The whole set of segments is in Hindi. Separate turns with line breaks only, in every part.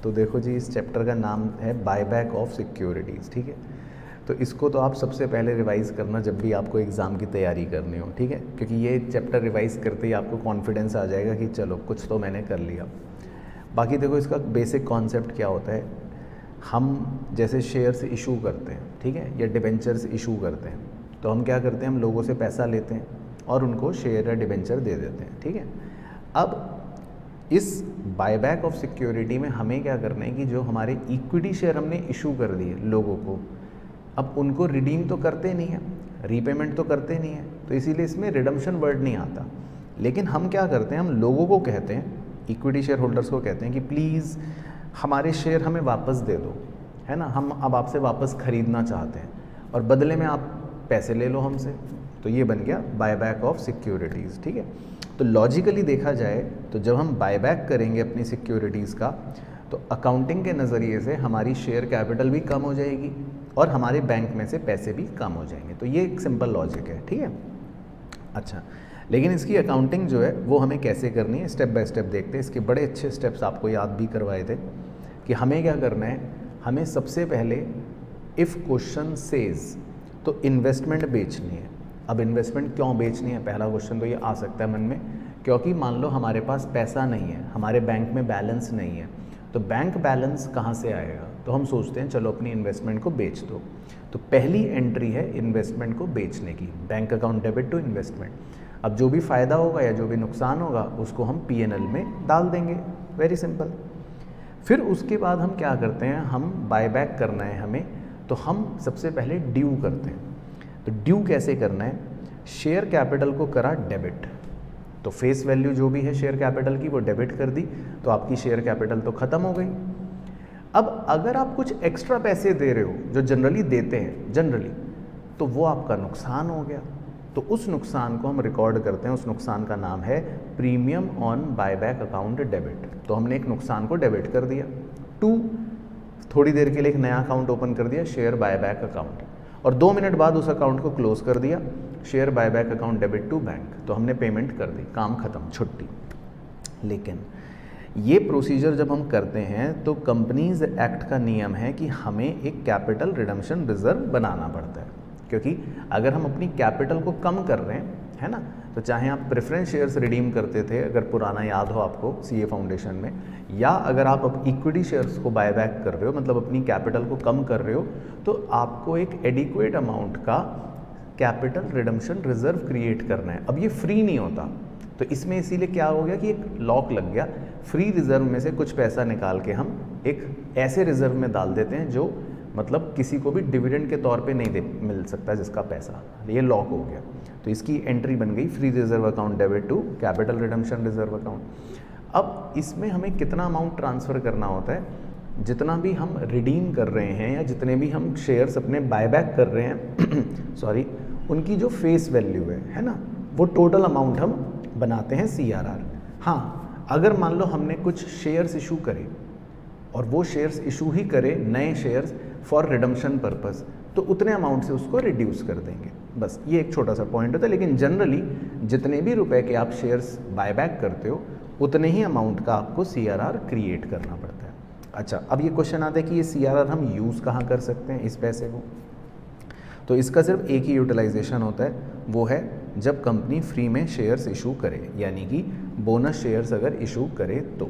तो देखो जी, इस चैप्टर का नाम है बायबैक ऑफ सिक्योरिटीज़, ठीक है। तो इसको तो आप सबसे पहले रिवाइज़ करना जब भी आपको एग्ज़ाम की तैयारी करनी हो, ठीक है, क्योंकि ये चैप्टर रिवाइज़ करते ही आपको कॉन्फिडेंस आ जाएगा कि चलो कुछ तो मैंने कर लिया। बाकी देखो, इसका बेसिक कॉन्सेप्ट क्या होता है, हम जैसे शेयर्स इशू करते हैं, ठीक है, या डिबेंचर्स इशू करते हैं, तो हम क्या करते हैं, हम लोगों से पैसा लेते हैं और उनको शेयर या डिबेंचर दे देते हैं, ठीक है। अब इस बायबैक ऑफ सिक्योरिटी में हमें क्या करना है कि जो हमारे इक्विटी शेयर हमने इशू कर दिए लोगों को, अब उनको रिडीम तो करते नहीं है, रीपेमेंट तो करते नहीं है, तो इसीलिए इसमें रिडम्पशन वर्ड नहीं आता। लेकिन हम क्या करते हैं, हम लोगों को कहते हैं, इक्विटी शेयर होल्डर्स को कहते हैं कि प्लीज़ हमारे शेयर हमें वापस दे दो, है ना, हम अब आपसे वापस ख़रीदना चाहते हैं और बदले में आप पैसे ले लो हमसे। तो ये बन गया बायबैक ऑफ सिक्योरिटीज़, ठीक है। तो लॉजिकली देखा जाए तो जब हम बायबैक करेंगे अपनी सिक्योरिटीज़ का, तो अकाउंटिंग के नज़रिए से हमारी शेयर कैपिटल भी कम हो जाएगी और हमारे बैंक में से पैसे भी कम हो जाएंगे। तो ये एक सिंपल लॉजिक है, ठीक है। अच्छा, लेकिन इसकी अकाउंटिंग जो है वो हमें कैसे करनी है, स्टेप बाय स्टेप देखते हैं। इसके बड़े अच्छे स्टेप्स आपको याद भी करवाए थे कि हमें क्या करना है, हमें सबसे पहले इफ़ क्वेश्चन सेज तो इन्वेस्टमेंट बेचनी है। अब इन्वेस्टमेंट क्यों बेचनी है, पहला क्वेश्चन तो ये आ सकता है मन में, क्योंकि मान लो हमारे पास पैसा नहीं है, हमारे बैंक में बैलेंस नहीं है, तो बैंक बैलेंस कहाँ से आएगा, तो हम सोचते हैं चलो अपनी इन्वेस्टमेंट को बेच दो। तो पहली एंट्री है इन्वेस्टमेंट को बेचने की, bank account debit to investment. अब जो भी फ़ायदा होगा या जो भी नुकसान होगा उसको हम P&L में डाल देंगे, वेरी सिंपल। फिर उसके बाद हम क्या करते हैं, हम बायबैक करना है हमें, तो हम सबसे पहले ड्यू करते हैं। तो ड्यू कैसे करना है, शेयर कैपिटल को करा डेबिट, तो फेस वैल्यू जो भी है शेयर कैपिटल की वो डेबिट कर दी, तो आपकी शेयर कैपिटल तो ख़त्म हो गई। अब अगर आप कुछ एक्स्ट्रा पैसे दे रहे हो जो जनरली देते हैं जनरली, तो वो आपका नुकसान हो गया। तो उस नुकसान को हम रिकॉर्ड करते हैं, उस नुकसान का नाम है premium on buyback account debit. तो हमने एक नुकसान को डेबिट कर दिया। 2, थोड़ी देर के लिए एक नया अकाउंट ओपन कर दिया, शेयर बायबैक अकाउंट, और 2 मिनट बाद उस अकाउंट को क्लोज कर दिया, share buyback account debit to bank. तो हमने पेमेंट कर दी, काम खत्म, छुट्टी। लेकिन ये प्रोसीजर जब हम करते हैं तो कंपनीज एक्ट का नियम है कि हमें एक कैपिटल रिडम्पशन रिजर्व बनाना पड़ता है, क्योंकि अगर हम अपनी कैपिटल को कम कर रहे हैं, है ना, तो चाहे आप प्रेफरेंस शेयर्स रिडीम करते थे, अगर पुराना याद हो आपको सीए फाउंडेशन में, या अगर आप अब इक्विटी शेयर्स को बायबैक कर रहे हो, मतलब अपनी कैपिटल को कम कर रहे हो, तो आपको एक एडिक्वेट अमाउंट का कैपिटल रिडम्पशन रिजर्व क्रिएट करना है। अब ये फ्री नहीं होता, तो इसमें इसीलिए क्या हो गया कि एक लॉक लग गया, फ्री रिजर्व में से कुछ पैसा निकाल के हम एक ऐसे रिजर्व में डाल देते हैं जो मतलब किसी को भी डिविडेंड के तौर पे नहीं मिल सकता जिसका पैसा, ये लॉक हो गया। तो इसकी एंट्री बन गई free reserve account debit to capital redemption reserve account. अब इसमें हमें कितना अमाउंट ट्रांसफ़र करना होता है, जितना भी हम रिडीम कर रहे हैं या जितने भी हम शेयर्स अपने बायबैक कर रहे हैं सॉरी, उनकी जो फेस वैल्यू है ना, वो टोटल अमाउंट हम बनाते हैं CRR। हाँ, अगर मान लो हमने कुछ शेयर्स इशू करे और वो शेयर्स इशू ही करे नए शेयर्स फॉर रिडम्पशन पर्पस, तो उतने अमाउंट से उसको रिड्यूस कर देंगे। बस ये एक छोटा सा पॉइंट होता है, लेकिन जनरली जितने भी रुपए के आप शेयर्स बायबैक करते हो उतने ही अमाउंट का आपको CRR क्रिएट करना पड़ता है। अच्छा, अब ये क्वेश्चन आता है कि ये CRR हम यूज़ कहाँ कर सकते हैं इस पैसे को, तो इसका सिर्फ एक ही यूटिलाइजेशन होता है, वो है जब कंपनी फ्री में शेयर्स इशू करे, यानी कि बोनस शेयर्स अगर इशू करे। तो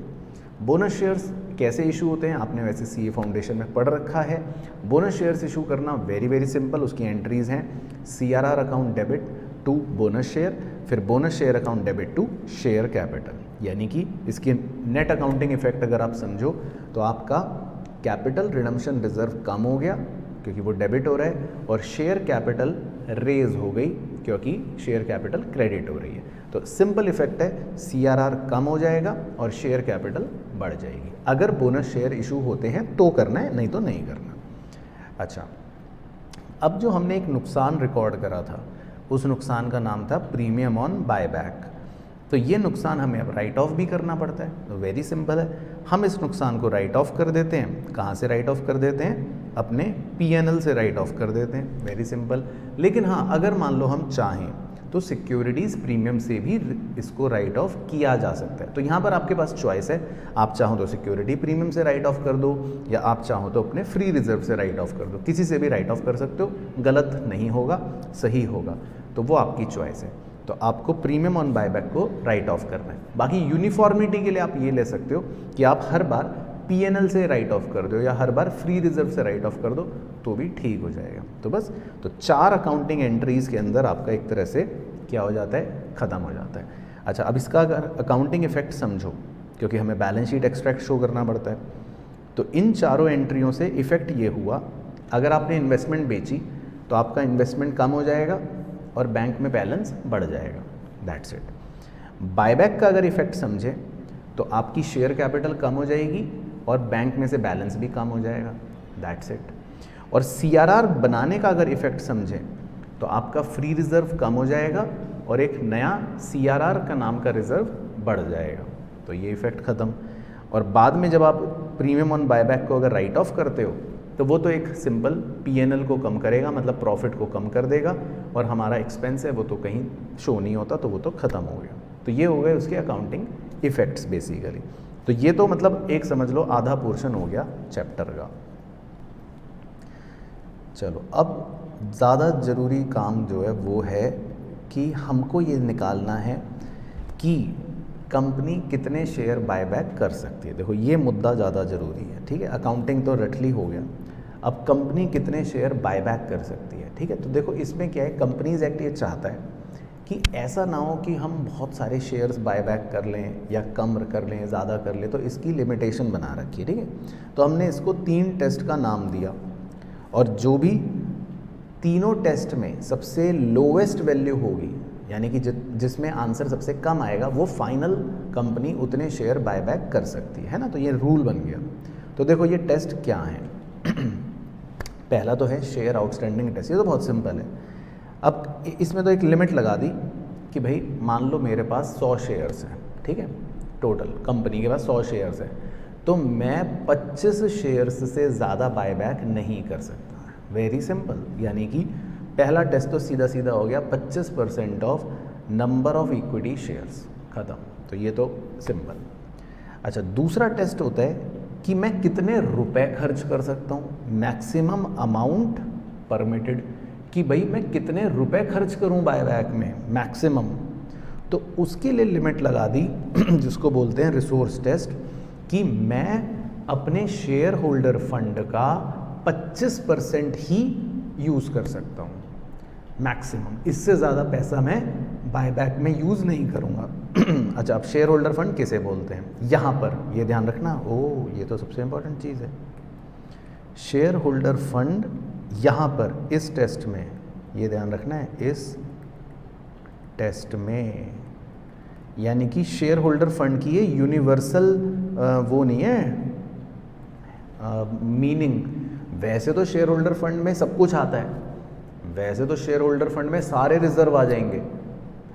बोनस शेयर्स कैसे इशू होते हैं आपने वैसे सीए फाउंडेशन में पढ़ रखा है। बोनस शेयर्स इशू करना वेरी सिंपल, उसकी एंट्रीज हैं CRR account debit to bonus share, फिर bonus share account debit to share capital, यानी कि इसकी नेट अकाउंटिंग इफेक्ट अगर आप समझो तो आपका कैपिटल रिडम्पशन रिजर्व कम हो गया क्योंकि वो डेबिट हो रहा है, और शेयर कैपिटल रेज हो गई क्योंकि शेयर कैपिटल क्रेडिट हो रही है। तो सिंपल इफेक्ट है, CRR कम हो जाएगा और शेयर कैपिटल बढ़ जाएगी। अगर बोनस शेयर इशू होते हैं तो करना है, नहीं तो नहीं करना। अच्छा, अब जो हमने एक नुकसान रिकॉर्ड करा था, उस नुकसान का नाम था प्रीमियम ऑन बायबैक। तो ये नुकसान हमें अब राइट ऑफ भी करना पड़ता है। तो वेरी सिंपल है, हम इस नुकसान को राइट ऑफ कर देते हैं। कहाँ से राइट ऑफ कर देते हैं? अपने P&L से राइट ऑफ कर देते हैं, वेरी सिंपल। लेकिन हाँ, अगर मान लो हम चाहें तो सिक्योरिटीज़ प्रीमियम से भी इसको राइट ऑफ किया जा सकता है। तो यहाँ पर आपके पास चॉइस है, आप चाहो तो सिक्योरिटी प्रीमियम से राइट ऑफ कर दो या आप चाहो तो अपने फ्री रिजर्व से राइट ऑफ कर दो, किसी से भी राइट ऑफ कर सकते हो, गलत नहीं होगा, सही होगा, तो वो आपकी चॉइस है। तो आपको प्रीमियम ऑन बायबैक को राइट ऑफ करना है। बाकी यूनिफॉर्मिटी के लिए आप ये ले सकते हो कि आप हर बार पीएनएल से राइट ऑफ कर दो या हर बार फ्री रिजर्व से राइट ऑफ कर दो तो भी ठीक हो जाएगा। तो बस तो 4 अकाउंटिंग एंट्रीज के अंदर आपका एक तरह से क्या हो जाता है, ख़त्म हो जाता है। अच्छा, अब इसका अगर अकाउंटिंग इफेक्ट समझो, क्योंकि हमें बैलेंस शीट एक्सट्रैक्ट शो करना पड़ता है, तो इन चारों एंट्रियों से इफेक्ट ये हुआ, अगर आपने इन्वेस्टमेंट बेची तो आपका इन्वेस्टमेंट कम हो जाएगा और बैंक में बैलेंस बढ़ जाएगा, दैट्स इट। बायबैक का अगर इफेक्ट समझे तो आपकी शेयर कैपिटल कम हो जाएगी और बैंक में से बैलेंस भी कम हो जाएगा, दैट्स इट। और सीआरआर बनाने का अगर इफेक्ट समझें तो आपका फ्री रिजर्व कम हो जाएगा और एक नया सीआरआर का नाम का रिजर्व बढ़ जाएगा, तो ये इफेक्ट ख़त्म। और बाद में जब आप प्रीमियम ऑन बायबैक को अगर राइट ऑफ करते हो तो वो तो एक सिंपल पीएनएल को कम करेगा, मतलब प्रॉफिट को कम कर देगा, और हमारा एक्सपेंस है वो तो कहीं शो नहीं होता, तो वो तो ख़त्म हो गया। तो ये हो गए उसके अकाउंटिंग इफेक्ट्स बेसिकली। तो ये तो मतलब एक समझ लो आधा पोर्शन हो गया चैप्टर का। चलो, अब ज़्यादा ज़रूरी काम जो है वो है कि हमको ये निकालना है कि कंपनी कितने शेयर बायबैक कर सकती है। देखो ये मुद्दा ज़्यादा ज़रूरी है, ठीक है। अकाउंटिंग तो रटली हो गया, अब कंपनी कितने शेयर बायबैक कर सकती है, ठीक है। तो देखो इसमें क्या है, कंपनीज एक्ट ये चाहता है कि ऐसा ना हो कि हम बहुत सारे शेयर्स बायबैक कर लें या कम कर लें, ज़्यादा कर लें, तो इसकी लिमिटेशन बना रखी है, ठीक है। तो हमने इसको 3 टेस्ट का नाम दिया और जो भी तीनों टेस्ट में सबसे लोवेस्ट वैल्यू होगी, यानी कि जिसमें आंसर सबसे कम आएगा, वो फाइनल कंपनी उतने शेयर बायबैक कर सकती है ना। तो ये रूल बन गया। तो देखो ये टेस्ट क्या है पहला तो है शेयर आउटस्टैंडिंग टेस्ट, ये तो बहुत सिंपल है। अब इसमें तो एक लिमिट लगा दी कि भाई मान लो मेरे पास 100 शेयर्स हैं, ठीक है, टोटल कंपनी के पास 100 शेयर्स हैं, तो मैं 25 शेयर्स से ज़्यादा बायबैक नहीं कर सकता। वेरी सिंपल, यानी कि पहला टेस्ट तो सीधा सीधा हो गया, 25% of number of equity shares, ख़त्म। तो ये तो सिंपल। अच्छा, दूसरा टेस्ट होता है कि मैं कितने रुपए खर्च कर सकता हूँ, मैक्सिमम अमाउंट परमिटेड, कि भाई मैं कितने रुपए खर्च करूँ बायबैक में मैक्सिमम। तो उसके लिए लिमिट लगा दी जिसको बोलते हैं रिसोर्स टेस्ट, कि मैं अपने शेयर होल्डर फंड का 25% ही यूज़ कर सकता हूँ मैक्सिमम, इससे ज़्यादा पैसा मैं बायबैक में यूज़ नहीं करूँगा। अच्छा, अब शेयर होल्डर फंड किसे बोलते हैं, यहाँ पर ये ध्यान रखना, ये तो सबसे इम्पोर्टेंट चीज़ है। शेयर होल्डर फंड यहाँ पर इस टेस्ट में, ये ध्यान रखना है, इस टेस्ट में, यानी कि शेयर होल्डर फंड की ये यूनिवर्सल वो नहीं है मीनिंग। वैसे तो शेयर होल्डर फंड में सब कुछ आता है, वैसे तो शेयर होल्डर फंड में सारे रिजर्व आ जाएंगे,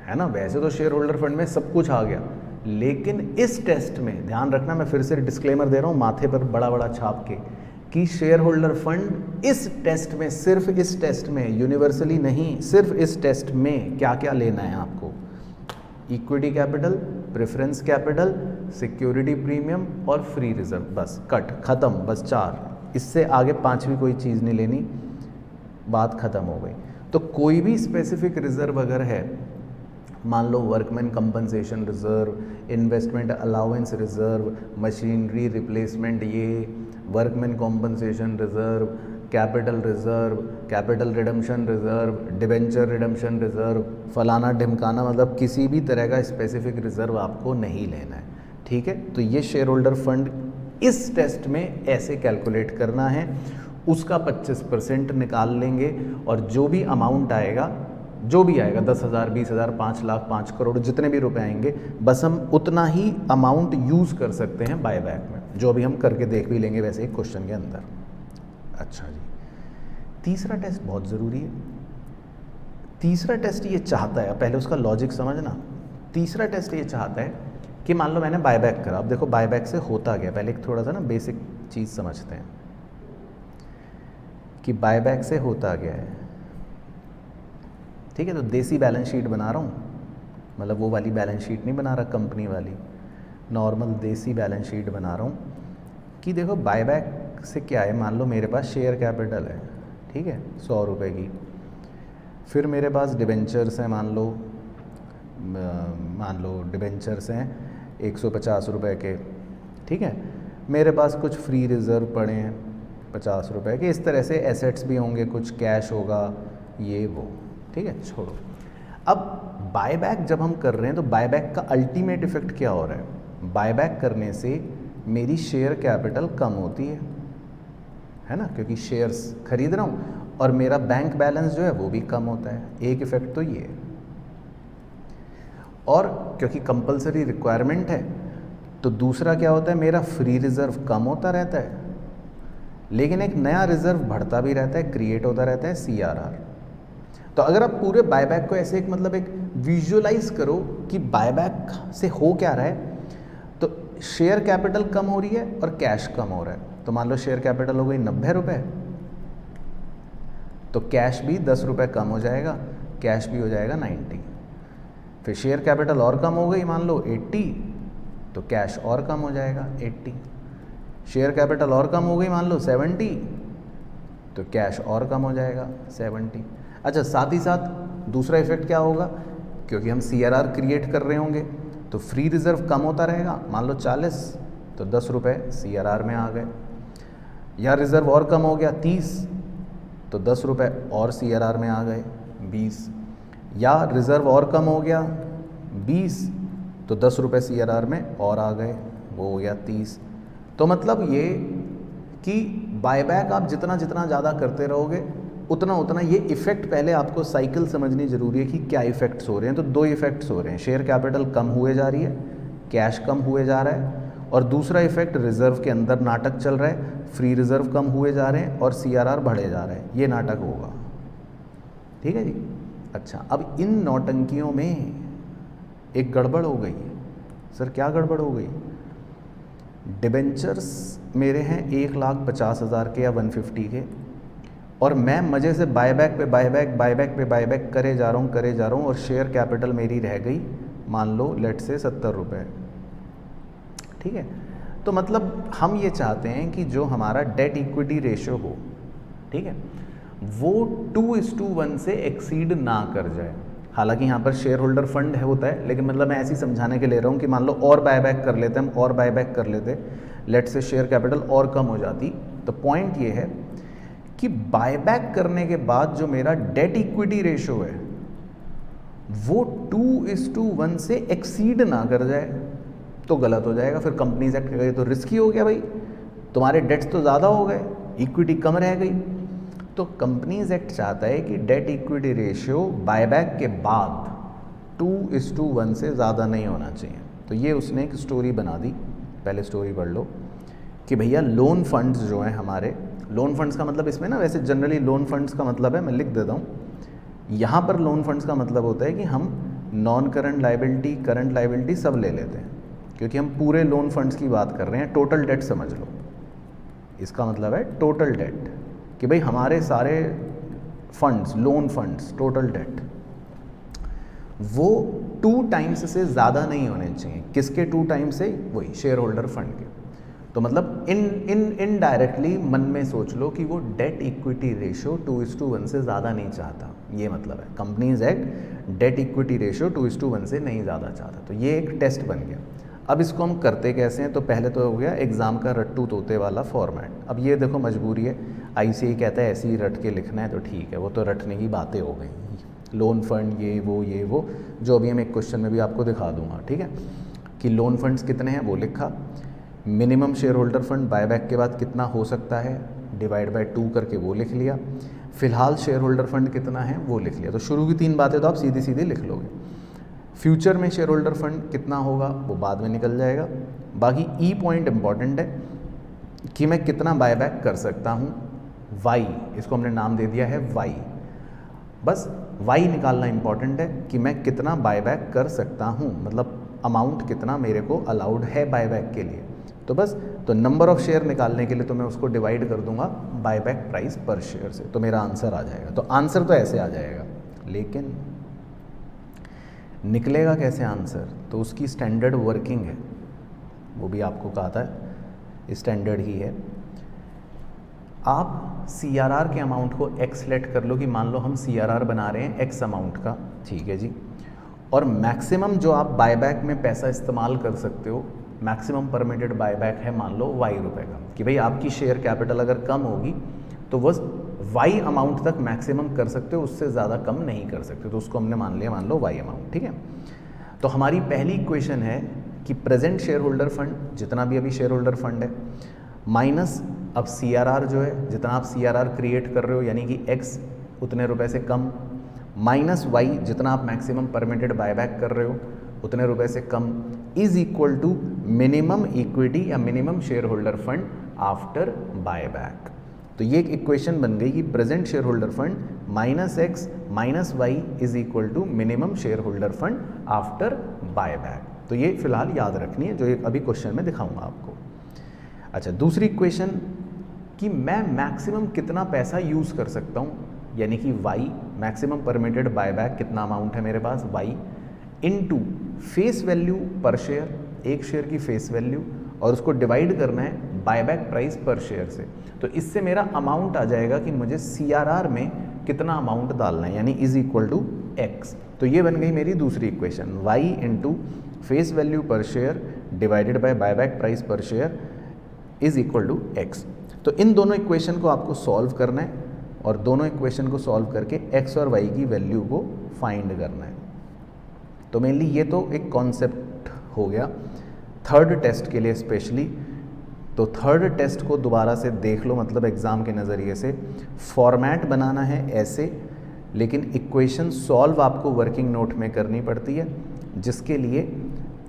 है ना, वैसे तो शेयर होल्डर फंड में सब कुछ आ गया, लेकिन इस टेस्ट में ध्यान रखना, मैं फिर से डिस्क्लेमर दे रहा हूँ माथे पर बड़ा बड़ा छाप के, कि शेयर होल्डर फंड इस टेस्ट में, सिर्फ इस टेस्ट में, यूनिवर्सली नहीं, सिर्फ इस टेस्ट में क्या क्या लेना है आपको, equity capital, preference capital, security premium और फ्री रिजर्व, बस कट, ख़त्म, बस 4, इससे आगे 5वीं कोई चीज़ नहीं लेनी, बात ख़त्म हो गई। तो कोई भी स्पेसिफिक रिजर्व अगर है, मान लो workman compensation reserve, investment allowance reserve, machinery replacement, ये workman compensation reserve, capital reserve, capital redemption reserve, debenture redemption reserve, फलाना ढिमकाना, मतलब किसी भी तरह का स्पेसिफिक रिजर्व आपको नहीं लेना है, ठीक है। तो ये शेयर होल्डर फंड इस टेस्ट में ऐसे कैलकुलेट करना है, उसका 25% निकाल लेंगे और जो भी अमाउंट आएगा, जो भी आएगा, 10,000, 20,000, 5 लाख, 5 करोड़, जितने भी रुपए आएंगे, बस हम उतना ही अमाउंट यूज़ कर सकते हैं बायबैक में, जो अभी हम करके देख भी लेंगे वैसे एक क्वेश्चन के अंदर। अच्छा जी, तीसरा टेस्ट बहुत ज़रूरी है। तीसरा टेस्ट ये चाहता है, पहले उसका लॉजिक समझना, तीसरा टेस्ट ये चाहता है कि मान लो मैंने बायबैक करा, अब देखो बायबैक से होता क्या, पहले एक थोड़ा सा ना बेसिक चीज़ समझते हैं कि बायबैक से होता क्या है। ठीक है। तो देसी बैलेंस शीट बना रहा हूँ, मतलब वो वाली बैलेंस शीट नहीं बना रहा कंपनी वाली, नॉर्मल देसी बैलेंस शीट बना रहा हूँ कि देखो बायबैक से क्या है, मान लो मेरे पास शेयर कैपिटल है, ठीक है, 100 रुपये की, फिर मेरे पास डिबेंचर्स हैं, मान लो डिबेंचर्स हैं 150 रुपये के, ठीक है, मेरे पास कुछ फ्री रिज़र्व पड़े हैं 50 रुपये के, इस तरह से एसेट्स भी होंगे, कुछ कैश होगा, ये वो, ठीक है, छोड़ो। अब बायबैक जब हम कर रहे हैं तो बायबैक का अल्टीमेट इफेक्ट क्या हो रहा है, बायबैक करने से मेरी शेयर कैपिटल कम होती है ना, क्योंकि शेयर्स खरीद रहा हूँ और मेरा बैंक बैलेंस जो है वो भी कम होता है, एक इफेक्ट तो ये है। और क्योंकि कंपलसरी रिक्वायरमेंट है तो दूसरा क्या होता है, मेरा फ्री रिजर्व कम होता रहता है, लेकिन एक नया रिजर्व बढ़ता भी रहता है, क्रिएट होता रहता है, CRR। तो अगर आप पूरे बायबैक को ऐसे एक विजुअलाइज करो कि बायबैक से हो क्या रहा है, तो शेयर कैपिटल कम हो रही है और कैश कम हो रहा है। तो मान लो शेयर कैपिटल हो गई 90 रुपये, तो कैश भी 10 रुपये कम हो जाएगा, कैश भी हो जाएगा 90। फिर शेयर कैपिटल और कम हो गई, मान लो 80, तो कैश और कम हो जाएगा 80। शेयर कैपिटल और कम हो गई, मान लो 70, तो कैश और कम हो जाएगा 70। अच्छा, साथ ही साथ दूसरा इफेक्ट क्या होगा, क्योंकि हम CRR क्रिएट कर रहे होंगे तो फ्री रिजर्व कम होता रहेगा, मान लो 40, तो 10 रुपये CRR में आ गए, या रिजर्व और कम हो गया 30, तो 10 रुपये और CRR में आ गए 20, या रिजर्व और कम हो गया 20, तो 10 रुपये CRR में और आ गए, वो हो गया 30। तो मतलब ये कि बायबैक आप जितना जितना ज़्यादा करते रहोगे उतना उतना ये इफ़ेक्ट, पहले आपको साइकिल समझनी ज़रूरी है कि क्या इफ़ेक्ट्स हो रहे हैं। तो 2 इफ़ेक्ट्स हो रहे हैं, शेयर कैपिटल कम हुए जा रही है, कैश कम हुए जा रहा है, और दूसरा इफ़ेक्ट रिज़र्व के अंदर नाटक चल रहा है, फ्री रिज़र्व कम हुए जा रहे हैं और CRR बढ़े जा रहे हैं, ये नाटक होगा, ठीक है जी। अच्छा, अब इन नौटंकियों में एक गड़बड़ हो गई। सर क्या गड़बड़ हो गई? डिबेंचर्स मेरे हैं 1,50,000 के या 150 के, और मैं मज़े से बायबैक पे बायबैक करे जा रहा हूँ और शेयर कैपिटल मेरी रह गई मान लो लेट से 70 रुपये, ठीक है। तो मतलब हम ये चाहते हैं कि जो हमारा डेट इक्विटी रेशियो हो, ठीक है, वो 2:1 से एक्सीड ना कर जाए। हालांकि यहाँ पर शेयर होल्डर फंड है होता है, लेकिन मतलब मैं ऐसे ही समझाने के ले रहा हूँ कि मान लो और बायबैक कर लेते हम, और बायबैक कर लेते, लेट से शेयर कैपिटल और कम हो जाती। तो पॉइंट ये है कि बायबैक करने के बाद जो मेरा डेट इक्विटी रेशियो है वो 2:1 से एक्सीड ना कर जाए, तो गलत हो जाएगा। फिर कंपनीज एक्ट कहेगा तो रिस्की हो गया भाई, तुम्हारे डेट्स तो ज़्यादा हो गए, इक्विटी कम रह गई। तो कंपनीज एक्ट चाहता है कि डेट इक्विटी रेशियो बायबैक के बाद 2:1 से ज़्यादा नहीं होना चाहिए। तो ये उसने एक स्टोरी बना दी, पहले स्टोरी पढ़ लो कि भैया लोन फंड्स जो हैं हमारे, लोन फंड्स का मतलब इसमें ना वैसे जनरली लोन फंड्स का मतलब है, मैं लिख देता हूँ, यहाँ पर लोन फंड्स का मतलब होता है कि हम non current liability, current liability सब ले लेते हैं, क्योंकि हम पूरे लोन फंड्स की बात कर रहे हैं। टोटल डेट समझ लो, इसका मतलब है टोटल डेट, कि भाई हमारे सारे funds, loan funds, total date वो 2 टाइम्स से ज़्यादा नहीं होने चाहिए। किसके 2 टाइम्स से? वही शेयर होल्डर फंड के। तो मतलब इनडायरेक्टली मन में सोच लो कि वो डेट इक्विटी रेशियो 2:1 से ज़्यादा नहीं चाहता, ये मतलब है। Companies act debt equity ratio 2:1 से नहीं ज़्यादा चाहता। तो ये एक टेस्ट बन गया। अब इसको हम करते कैसे हैं? तो पहले तो हो गया एग्ज़ाम का रट्टू तोते वाला फॉर्मेट। अब ये देखो मजबूरी है, ICAI कहता है ऐसे ही रट के लिखना है, तो ठीक है, वो तो रटने की बातें हो गई, लोन फंड ये वो जो अभी हम एक क्वेश्चन में भी आपको दिखा दूंगा, ठीक है, कि लोन फंड्स कितने हैं वो लिखा, minimum share holder fund buyback के बाद कितना हो सकता है डिवाइड बाय 2 करके वो लिख लिया, फिलहाल शेयर होल्डर फंड कितना है वो लिख लिया। तो शुरू की 3 बातें तो आप सीधी सीधी लिख लोगे। फ्यूचर में शेयर होल्डर फंड कितना होगा वो बाद में निकल जाएगा। बाकी ई पॉइंट इंपॉर्टेंट है कि मैं कितना बायबैक कर सकता हूँ, वाई, इसको हमने नाम दे दिया है वाई। बस वाई निकालना इंपॉर्टेंट है कि मैं कितना बायबैक कर सकता हूँ, मतलब अमाउंट कितना मेरे को अलाउड है बायबैक के लिए। तो बस, तो नंबर ऑफ शेयर निकालने के लिए तो मैं उसको डिवाइड कर दूंगा बायबैक प्राइस पर शेयर से, तो मेरा आंसर आ जाएगा। तो आंसर तो ऐसे आ जाएगा, लेकिन निकलेगा कैसे आंसर, तो उसकी स्टैंडर्ड वर्किंग है, वो भी आपको कहा था स्टैंडर्ड ही है। आप CRR के अमाउंट को x लेट कर लो कि मान लो हम CRR बना रहे हैं x अमाउंट का, ठीक है जी, और मैक्सिमम जो आप बायबैक में पैसा इस्तेमाल कर सकते हो, मैक्सिमम परमिटेड बायबैक है मान लो y रुपये का, कि भाई आपकी शेयर कैपिटल अगर कम होगी तो वो y अमाउंट तक मैक्सिमम कर सकते हो, उससे ज़्यादा कम नहीं कर सकते, तो उसको हमने मान लिया मान लो y अमाउंट, ठीक है। तो हमारी पहली इक्वेशन है कि प्रेजेंट शेयर होल्डर फंड, जितना भी अभी शेयर होल्डर फंड है, माइनस अब CRR जो है, जितना आप CRR क्रिएट कर रहे हो यानी कि x उतने रुपए से कम, माइनस y जितना आप मैक्सिमम परमिटेड बायबैक कर रहे हो उतने रुपए से कम, is equal to minimum equity या minimum share holder fund after buyback. तो ये एक इक्वेशन बन गई कि present share holder fund minus x minus Y is equal to minimum share holder fund after buyback. तो ये फिलहाल याद रखनी है, जो एक अभी क्वेश्चन में दिखाऊंगा आपको। अच्छा, दूसरी इक्वेशन कि मैं मैक्सिमम कितना पैसा यूज़ कर सकता हूँ, यानी कि y मैक्सिमम परमिटेड बायबैक कितना अमाउंट है मेरे पास y into face value per share, एक शेयर की फेस वैल्यू, और उसको डिवाइड करना है बायबैक प्राइस पर शेयर से। तो इससे मेरा अमाउंट आ जाएगा कि मुझे CRR में कितना अमाउंट डालना है, यानी इज इक्वल टू x। तो ये बन गई मेरी दूसरी equation, y into face value per share divided by buyback price per share is equal to x। तो इन दोनों इक्वेशन को आपको सॉल्व करना है और दोनों इक्वेशन को सॉल्व करके x और y की वैल्यू को फाइंड करना है। तो मेनली ये तो एक कॉन्सेप्ट हो गया थर्ड टेस्ट के लिए स्पेशली। तो थर्ड टेस्ट को दोबारा से देख लो, मतलब एग्ज़ाम के नज़रिए से फॉर्मेट बनाना है ऐसे, लेकिन इक्वेशन सॉल्व आपको वर्किंग नोट में करनी पड़ती है, जिसके लिए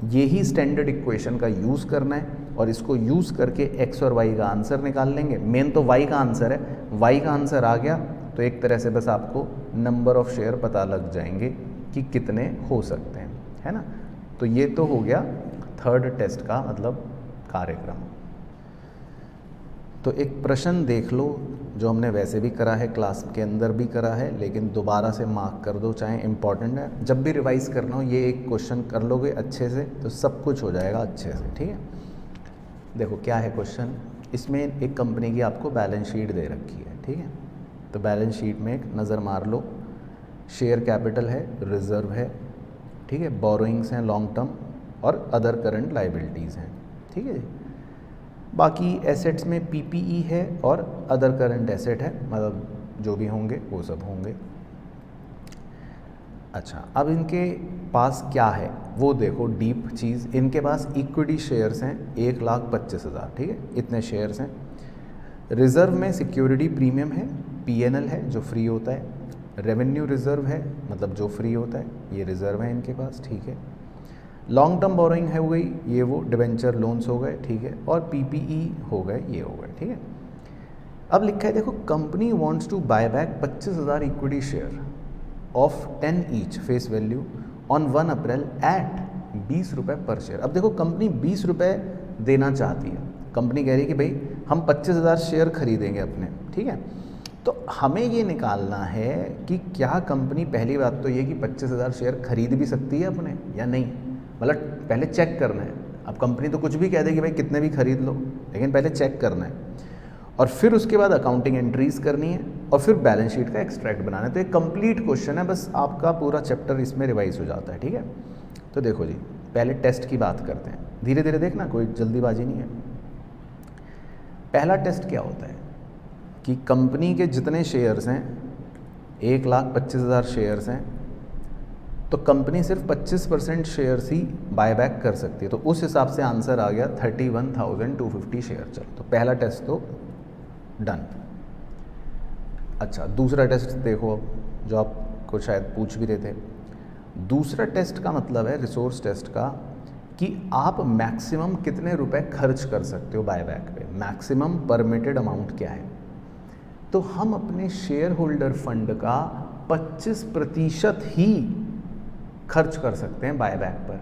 यही स्टैंडर्ड इक्वेशन का यूज़ करना है और इसको यूज़ करके x और y का आंसर निकाल लेंगे। मेन तो y का आंसर है, y का आंसर आ गया तो एक तरह से बस आपको नंबर ऑफ़ शेयर पता लग जाएंगे कि कितने हो सकते हैं, है ना। तो ये तो हो गया थर्ड टेस्ट का मतलब कार्यक्रम। तो एक प्रश्न देख लो जो हमने वैसे भी करा है, क्लास के अंदर भी करा है, लेकिन दोबारा से मार्क कर दो, चाहे इम्पॉर्टेंट है। जब भी रिवाइज़ करना हो ये एक क्वेश्चन कर लोगे अच्छे से तो सब कुछ हो जाएगा अच्छे से, ठीक है। देखो क्या है क्वेश्चन, इसमें एक कंपनी की आपको बैलेंस शीट दे रखी है, ठीक है। तो बैलेंस शीट में एक नज़र मार लो, शेयर कैपिटल है, रिज़र्व है, ठीक है, बोरोइंग्स हैं लॉन्ग टर्म और अदर करंट लाइबिलिटीज़ हैं, ठीक है। बाकी एसेट्स में PPE है और अदर करंट एसेट है, मतलब जो भी होंगे वो सब होंगे। अच्छा, अब इनके पास क्या है वो देखो, डीप चीज़, इनके पास इक्विटी शेयर्स हैं 1,25,000, ठीक है, इतने शेयर्स हैं। रिज़र्व में सिक्योरिटी प्रीमियम है, PNL है जो फ्री होता है, रेवेन्यू रिज़र्व है मतलब जो फ्री होता है, ये रिज़र्व है इनके पास, ठीक है। लॉन्ग टर्म बोरोइंग है हो गई, ये वो डिवेंचर लोन्स हो गए, ठीक है, और PPE हो गए, ये हो गए, ठीक है। अब लिखा है देखो, company wants to buy back 25,000 equity share of 10 each face value on 1 April at 20 रुपये पर शेयर। अब देखो कंपनी 20 रुपये देना चाहती है, कंपनी कह रही है कि भाई हम 25,000 शेयर खरीदेंगे अपने, ठीक है। तो हमें ये निकालना है कि क्या कंपनी, पहली बात तो ये कि 25,000 शेयर खरीद भी सकती है अपने या नहीं, मतलब पहले चेक करना है। अब कंपनी तो कुछ भी कह देगी भाई कितने भी खरीद लो, लेकिन पहले चेक करना है और फिर उसके बाद अकाउंटिंग एंट्रीज करनी है और फिर बैलेंस शीट का एक्सट्रैक्ट बनाना है। तो एक कंप्लीट क्वेश्चन है, बस आपका पूरा चैप्टर इसमें रिवाइज हो जाता है, ठीक है। तो देखो जी, पहले टेस्ट की बात करते हैं, धीरे धीरे देखना, कोई जल्दीबाजी नहीं है। पहला टेस्ट क्या होता है कि कंपनी के जितने शेयर्स हैं 1,25,000 शेयर्स हैं, तो कंपनी सिर्फ 25% शेयर्स ही बायबैक कर सकती है। तो उस हिसाब से आंसर आ गया 31,250 शेयर। चलो, तो पहला टेस्ट तो डन। अच्छा, दूसरा टेस्ट देखो, जो आपको शायद पूछ भी रहे थे। दूसरा टेस्ट का मतलब है रिसोर्स टेस्ट का, कि आप मैक्सिमम कितने रुपए खर्च कर सकते हो बायबैक पे, मैक्सिमम परमिटेड अमाउंट क्या है। तो हम अपने शेयर होल्डर फंड का 25% ही खर्च कर सकते हैं बायबैक पर।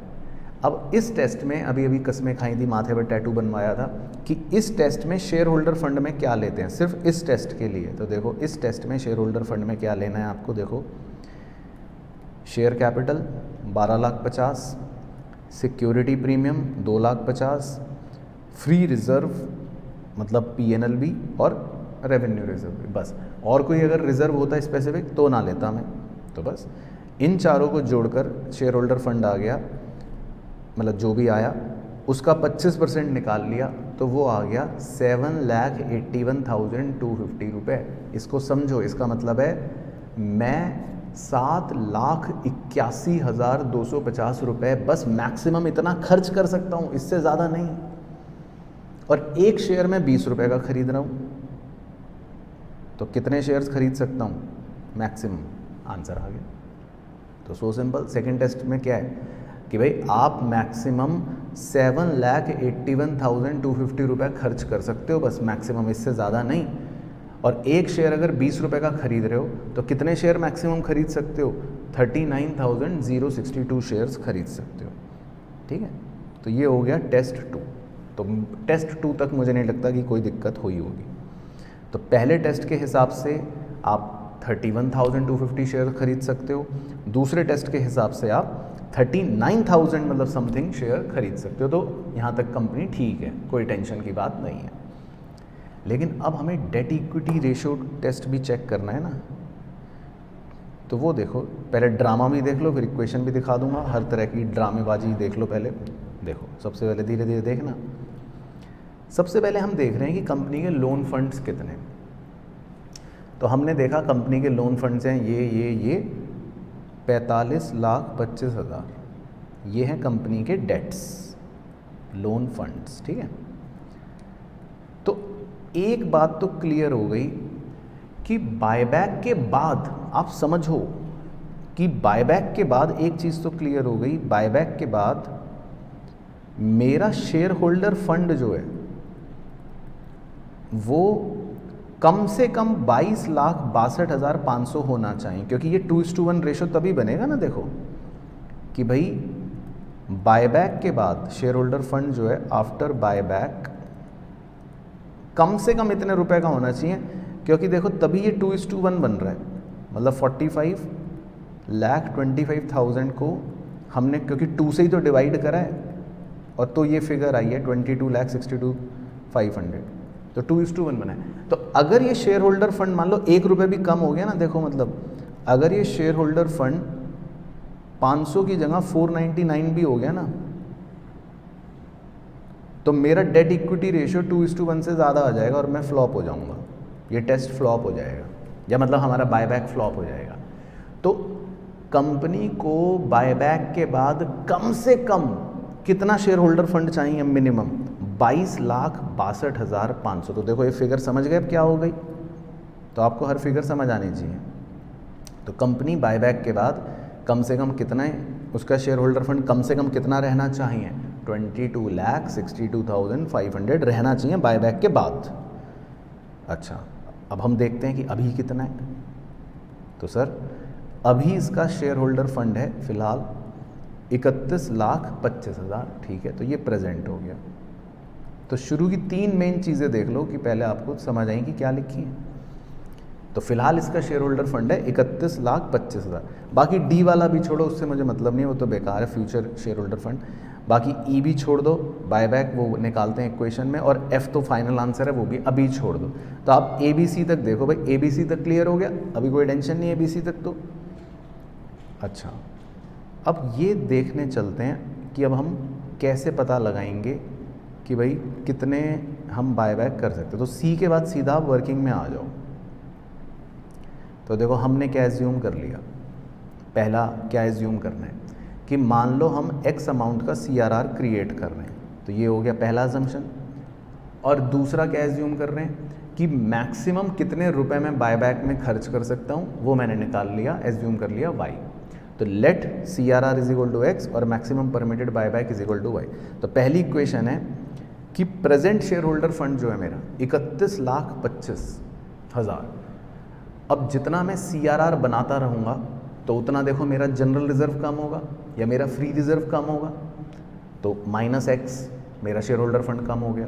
अब इस टेस्ट में अभी कसमें खाई थी, माथे पर टैटू बनवाया था कि इस टेस्ट में शेयर होल्डर फंड में क्या लेते हैं, सिर्फ इस टेस्ट के लिए। तो देखो इस टेस्ट में शेयर होल्डर फंड में क्या लेना है आपको, देखो share capital 12,50,000, security premium 2,50,000, free reserve मतलब PNLB और रेवेन्यू रिज़र्व, बस। और कोई अगर रिज़र्व होता स्पेसिफिक तो ना लेता मैं। तो बस इन चारों को जोड़कर शेयर होल्डर फंड आ गया, मतलब जो भी आया उसका 25% निकाल लिया तो वो आ गया 7,81,250 रुपये। इसको समझो, इसका मतलब है मैं 7,81,250 रुपये बस मैक्सिमम इतना खर्च कर सकता हूँ, इससे ज़्यादा नहीं। और एक शेयर में 20 रुपये का खरीद रहा हूँ, तो कितने शेयर्स खरीद सकता हूँ मैक्सिमम? आंसर आ गया। तो सो सिंपल। सेकंड टेस्ट में क्या है कि भाई आप मैक्सिमम 7,81,250 रुपये खर्च कर सकते हो, बस मैक्सिमम, इससे ज़्यादा नहीं। और एक शेयर अगर 20 रुपये का खरीद रहे हो तो कितने शेयर मैक्सिमम खरीद सकते हो? 39,062 शेयर्स खरीद सकते हो। ठीक है, तो ये हो गया टेस्ट 2। तो टेस्ट 2 तक मुझे नहीं लगता कि कोई दिक्कत हुई होगी। तो पहले टेस्ट के हिसाब से आप 31,250 शेयर खरीद सकते हो, दूसरे टेस्ट के हिसाब से आप 39,000 मतलब समथिंग शेयर खरीद सकते हो। तो यहाँ तक कंपनी ठीक है, कोई टेंशन की बात नहीं है। लेकिन अब हमें डेट इक्विटी रेशियो टेस्ट भी चेक करना है ना, तो वो देखो, पहले ड्रामा भी देख लो, फिर इक्वेशन भी दिखा दूंगा। हर तरह की ड्रामेबाजी देख लो पहले। देखो, सबसे पहले धीरे धीरे देखना। सबसे पहले हम देख रहे हैं कि कंपनी के लोन फंड्स कितने। तो हमने देखा कंपनी के लोन फंड्स हैं ये 45,25,000, ये हैं कंपनी के डेट्स, लोन फंड्स। ठीक है, तो एक बात तो क्लियर हो गई कि बायबैक के बाद, आप समझो कि बायबैक के बाद एक चीज़ तो क्लियर हो गई, बायबैक के बाद मेरा शेयर होल्डर फंड जो है वो कम से कम 22,62,500 होना चाहिए, क्योंकि ये 2:1 रेशो तभी बनेगा ना। देखो कि भाई बायबैक के बाद शेयर होल्डर फंड जो है आफ्टर बायबैक कम से कम इतने रुपए का होना चाहिए, क्योंकि देखो तभी ये 2:1 बन रहा है। मतलब 45,25,000 को हमने क्योंकि 2 से ही तो डिवाइड करा है, और तो ये फिगर आई है 22,62,500, तो 2:1 बना है। तो अगर ये शेयर होल्डर फंड मान लो 1 रुपये भी कम हो गया ना, देखो मतलब अगर ये शेयर होल्डर फंड 500 की जगह 499 भी हो गया ना, तो मेरा डेट इक्विटी रेशियो 2:1 से ज़्यादा आ जाएगा और मैं फ्लॉप हो जाऊंगा। ये टेस्ट फ्लॉप हो जाएगा, या मतलब हमारा बायबैक फ्लॉप हो जाएगा। तो कंपनी को बायबैक के बाद कम से कम कितना शेयर होल्डर फंड चाहिए? मिनिमम 22,62,500। तो देखो ये फिगर समझ गए अब क्या हो गई? तो आपको हर फिगर समझ आनी चाहिए। तो कंपनी बायबैक के बाद कम से कम कितना है उसका शेयर होल्डर फंड, कम से कम कितना रहना चाहिए? 22,62,500 रहना चाहिए बायबैक के बाद। अच्छा, अब हम देखते हैं कि अभी कितना है। तो सर अभी इसका शेयर होल्डर फंड है फिलहाल 31,25,000। ठीक है, तो ये प्रेजेंट हो गया। तो शुरू की 3 मेन चीज़ें देख लो कि पहले आपको समझ आएंगी क्या लिखी है। तो फिलहाल इसका शेयर होल्डर फंड है 31,25,000। बाकी डी वाला भी छोड़ो, उससे मुझे मतलब नहीं, वो तो बेकार है, फ्यूचर शेयर होल्डर फंड। बाकी ई भी छोड़ दो, बायबैक वो निकालते हैं इक्वेशन में, और एफ तो फाइनल आंसर है, वो भी अभी छोड़ दो। तो आप ABC तक देखो भाई, ABC तक क्लियर हो गया, अभी कोई टेंशन नहीं है ABC तक तो। अच्छा, अब ये देखने चलते हैं कि अब हम कैसे पता लगाएंगे कि भाई कितने हम बायबैक कर सकते। तो सी के बाद सीधा आप वर्किंग में आ जाओ। तो देखो हमने क्या एज्यूम कर लिया, पहला क्या एज्यूम करना है कि मान लो हम X अमाउंट का CRR क्रिएट कर रहे हैं, तो ये हो गया पहला अजम्पशन। और दूसरा क्या एज्यूम कर रहे हैं कि मैक्सिमम कितने रुपए में बायबैक में खर्च कर सकता हूँ, वो मैंने निकाल लिया, एज्यूम कर लिया Y। तो let CRR is equal to X और maximum permitted buyback is equal to Y। तो पहली इक्वेशन है कि प्रेजेंट शेयर होल्डर फंड जो है मेरा 31,25,000। अब जितना मैं CRR बनाता रहूँगा तो उतना देखो मेरा जनरल रिजर्व कम होगा या मेरा फ्री रिजर्व कम होगा, तो -X मेरा शेयर होल्डर फंड कम हो गया।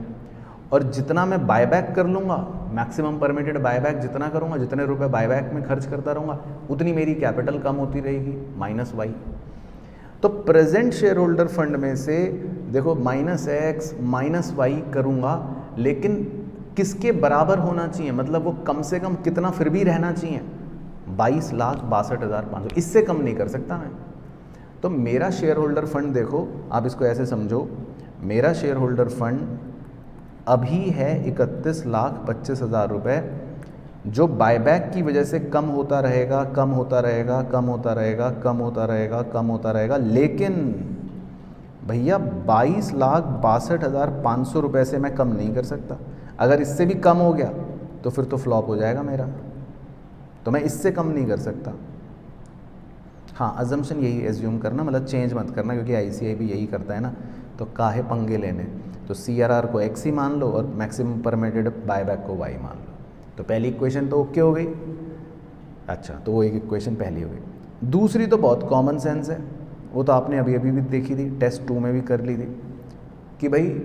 और जितना मैं बायबैक कर लूँगा, मैक्सिमम परमिटेड बायबैक जितना करूँगा, जितने रुपए बायबैक में खर्च करता रहूँगा, उतनी मेरी कैपिटल कम होती रहेगी, माइनस वाई। तो प्रेजेंट शेयर होल्डर फंड में से देखो -x -y करूँगा, लेकिन किसके बराबर होना चाहिए, मतलब वो कम से कम कितना फिर भी रहना चाहिए, 22,62,500, इससे कम नहीं कर सकता मैं। तो मेरा शेयर होल्डर फंड देखो, आप इसको ऐसे समझो, मेरा शेयर होल्डर फंड अभी है 31,25,000 रुपये, जो बायबैक की वजह से कम होता रहेगा, कम होता रहेगा, कम होता रहेगा, कम होता रहेगा, कम होता रहेगा, लेकिन भैया 22,62,500 रुपये से मैं कम नहीं कर सकता। अगर इससे भी कम हो गया तो फिर तो फ्लॉप हो जाएगा मेरा, तो मैं इससे कम नहीं कर सकता। हाँ, अजम्पशन यही एज्यूम करना, मतलब चेंज मत करना, क्योंकि ICI भी यही करता है ना, तो काहे पंगे लेने। तो CRR को x ही मान लो और मैक्सिमम परमिटेड बायबैक को y मान लो। तो पहली इक्वेशन तो ओके हो गई। अच्छा, तो वो एक इक्वेशन पहली हो गई। दूसरी तो बहुत कॉमन सेंस है, वो तो आपने अभी अभी भी देखी थी, टेस्ट 2 में भी कर ली थी, कि भाई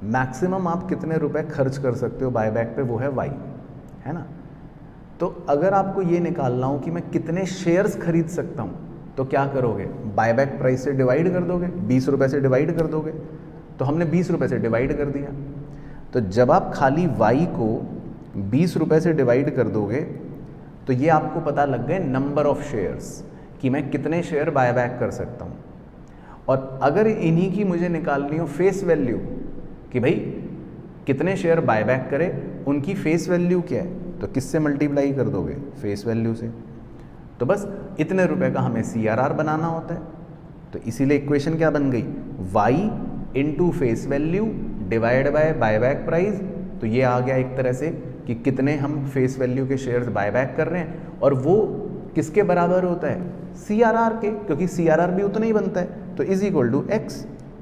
मैक्सिमम आप कितने रुपए खर्च कर सकते हो बायबैक पे, वो है y, है ना। तो अगर आपको ये निकालना हो कि मैं कितने शेयर्स खरीद सकता हूँ, तो क्या करोगे, बायबैक प्राइस से डिवाइड कर दोगे, 20 रुपये से डिवाइड कर दोगे। तो हमने 20 रुपये से डिवाइड कर दिया। तो जब आप खाली y को 20 रुपये से डिवाइड कर दोगे, तो ये आपको पता लग गए नंबर ऑफ शेयर्स, कि मैं कितने शेयर बायबैक कर सकता हूँ। और अगर इन्हीं की मुझे निकालनी हो फेस वैल्यू, कि भाई कितने शेयर बायबैक करें, उनकी फेस वैल्यू क्या है, तो किससे मल्टीप्लाई कर दोगे, फेस वैल्यू से। तो बस इतने रुपए का हमें CRR बनाना होता है। तो इसीलिए इक्वेशन क्या बन गई, y into face value divide by buyback price. तो ये आ गया एक तरह से कि कितने हम फेस वैल्यू के शेयर्स बायबैक कर रहे हैं, और वो किसके बराबर होता है, CRR के, क्योंकि CRR भी उतना ही बनता है। तो इज इक्वल टू x।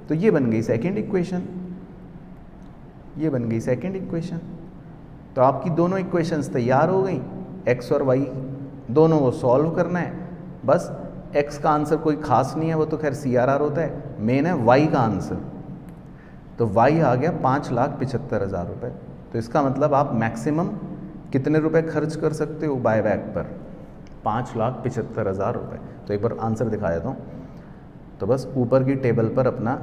तो ये बन गई सेकेंड इक्वेशन, ये बन गई सेकेंड इक्वेशन। तो आपकी दोनों इक्वेशंस तैयार हो गई, x और y दोनों को सॉल्व करना है। बस x का आंसर कोई खास नहीं है, वो तो खैर CRR होता है, मेन है y का आंसर। तो y आ गया 5,75,000 रुपये। तो इसका मतलब आप मैक्सिमम कितने रुपए खर्च कर सकते हो बायबैक पर, 5,75,000 रुपये। तो एक बार आंसर दिखा देता हूँ। तो बस ऊपर की टेबल पर अपना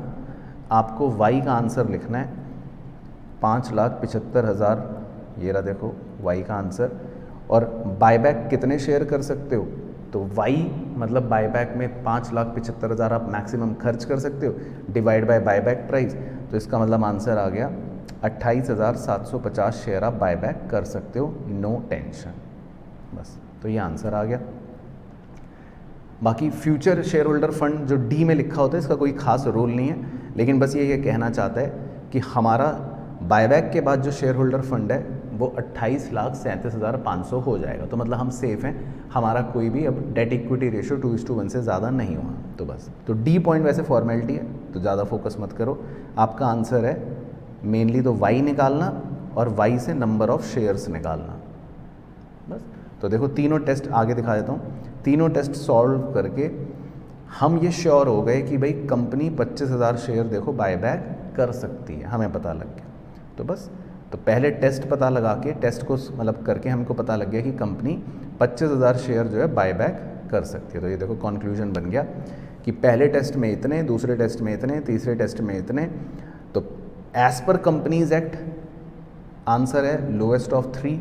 आपको y का आंसर लिखना है, 5,75,000, ये रहा देखो y का आंसर। और बायबैक कितने शेयर कर सकते हो, तो y मतलब बायबैक में 5,75,000 आप मैक्सिमम खर्च कर सकते हो, डिवाइड बाय बायबैक प्राइस। तो इसका मतलब आंसर आ गया 28,750 शेयर आप बायबैक कर सकते हो, नो टेंशन। बस, तो ये आंसर आ गया। बाकी फ्यूचर शेयर होल्डर फंड जो D में लिखा होता है, इसका कोई खास रोल नहीं है, लेकिन बस ये कहना चाहता है कि हमारा बायबैक के बाद जो शेयर होल्डर फंड है वो 28,37,500 हो जाएगा। तो मतलब हम सेफ़ हैं, हमारा कोई भी अब डेट इक्विटी रेशियो 2:1 से ज़्यादा नहीं हुआ। तो बस, तो D पॉइंट वैसे फॉर्मेलिटी है, तो ज़्यादा फोकस मत करो। आपका आंसर है मेनली तो y निकालना और y से नंबर ऑफ शेयर्स निकालना, बस। तो देखो तीनों टेस्ट आगे दिखा देता हूँ। तीनों टेस्ट सॉल्व करके हम ये श्योर हो गए कि भाई कंपनी 25,000 शेयर देखो बायबैक कर सकती है, हमें पता लग गया। तो बस, तो पहले टेस्ट पता लगा के, टेस्ट को मतलब करके हमको पता लग गया कि कंपनी 25,000 शेयर जो है बायबैक कर सकती है। तो ये देखो कंक्लूजन बन गया कि पहले टेस्ट में इतने, दूसरे टेस्ट में इतने, तीसरे टेस्ट में इतने। तो as per companies act answer है लोएस्ट ऑफ 3।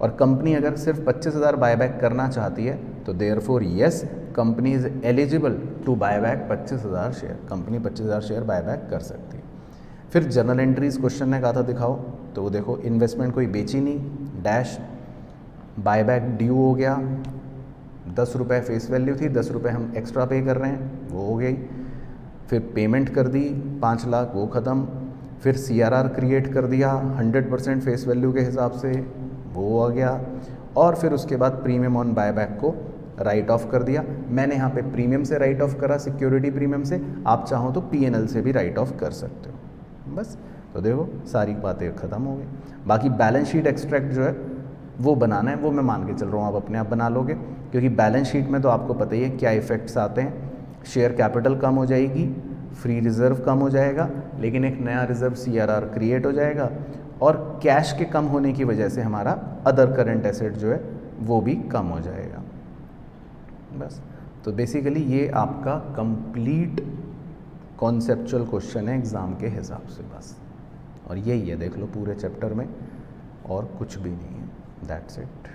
और कंपनी अगर सिर्फ 25,000 बायबैक करना चाहती है तो therefore yes, company is eligible to buyback 25,000 share. Company 25,000 share buyback कर सकती है। फिर जर्नल एंट्रीज क्वेश्चन ने कहा था दिखाओ, तो वो देखो इन्वेस्टमेंट कोई बेची नहीं, डैश बायबैक ड्यू हो गया, 10 रुपये फेस वैल्यू थी, 10 रुपये हम एक्स्ट्रा पे कर रहे हैं, वो हो गई। फिर पेमेंट कर दी 5 लाख, वो ख़त्म। फिर CRR क्रिएट कर दिया 100% फेस वैल्यू के हिसाब से, वो आ गया। और फिर उसके बाद प्रीमियम ऑन बायबैक को राइट ऑफ कर दिया। मैंने यहाँ पे प्रीमियम से राइट ऑफ करा, सिक्योरिटी प्रीमियम से, आप चाहो तो P&L से भी राइट ऑफ कर सकते हो। बस, तो देखो सारी बातें ख़त्म हो गई। बाकी बैलेंस शीट एक्सट्रैक्ट जो है वो बनाना है, वो मैं मान के चल रहा हूँ आप अपने आप बना लोगे, क्योंकि बैलेंस शीट में तो आपको पता ही है क्या इफ़ेक्ट्स आते हैं। शेयर कैपिटल कम हो जाएगी, फ्री रिज़र्व कम हो जाएगा, लेकिन एक नया रिज़र्व CRR क्रिएट हो जाएगा, और कैश के कम होने की वजह से हमारा अदर करंट एसेट जो है वो भी कम हो जाएगा। बस, तो बेसिकली ये आपका कंप्लीट कॉन्सेप्चुअल क्वेश्चन है एग्ज़ाम के हिसाब से बस, और यही है देख लो पूरे चैप्टर में, और कुछ भी नहीं है। That's it.